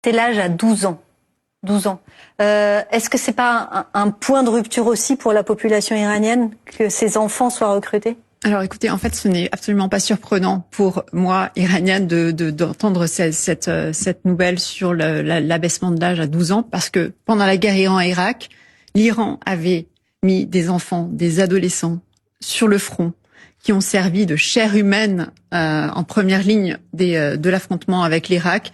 C'était l'âge à 12 ans. 12 ans. Est-ce que c'est pas un point de rupture aussi pour la population iranienne que ces enfants soient recrutés? Alors écoutez, en fait, ce n'est absolument pas surprenant pour moi, iranienne, d'entendre cette nouvelle sur l'abaissement de l'âge à 12 ans, parce que pendant la guerre Iran-Irak, l'Iran avait mis des enfants, des adolescents sur le front, qui ont servi de chair humaine en première ligne de l'affrontement avec l'Irak.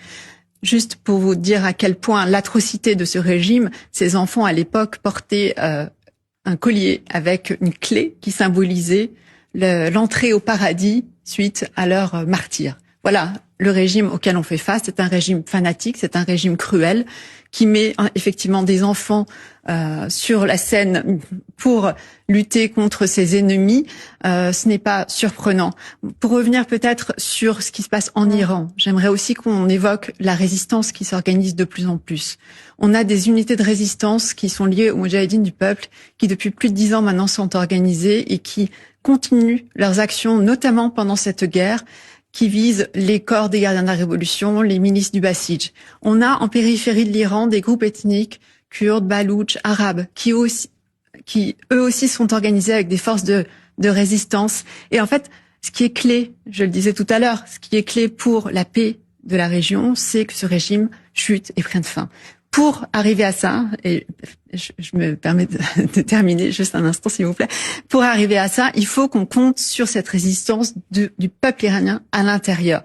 Juste pour vous dire à quel point l'atrocité de ce régime, ces enfants à l'époque portaient un collier avec une clé qui symbolisait l'entrée au paradis suite à leur martyre. Voilà le régime auquel on fait face. C'est un régime fanatique, c'est un régime cruel qui met effectivement des enfants sur la scène pour lutter contre ses ennemis. Ce n'est pas surprenant. Pour revenir peut-être sur ce qui se passe en Iran, j'aimerais aussi qu'on évoque la résistance qui s'organise de plus en plus. On a des unités de résistance qui sont liées aux Moudjahidines du peuple, qui depuis plus de 10 ans maintenant sont organisées et qui continuent leurs actions, notamment pendant cette guerre, qui visent les corps des gardiens de la révolution, les milices du Basij. On a en périphérie de l'Iran des groupes ethniques, kurdes, baloutches, arabes, qui eux aussi sont organisés avec des forces de résistance. Et en fait, ce qui est clé, je le disais tout à l'heure, ce qui est clé pour la paix de la région, c'est que ce régime chute et prenne fin. Pour arriver à ça, et je me permets de terminer juste un instant s'il vous plaît, pour arriver à ça, il faut qu'on compte sur cette résistance du peuple iranien à l'intérieur.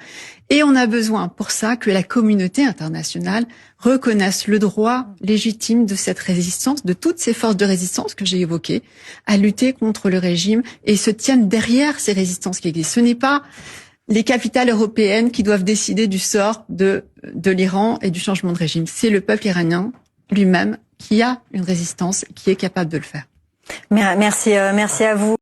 Et on a besoin pour ça que la communauté internationale reconnaisse le droit légitime de cette résistance, de toutes ces forces de résistance que j'ai évoquées, à lutter contre le régime et se tiennent derrière ces résistances qui existent. Ce n'est pas les capitales européennes qui doivent décider du sort de l'Iran et du changement de régime. C'est le peuple iranien lui-même qui a une résistance et qui est capable de le faire. Merci à vous.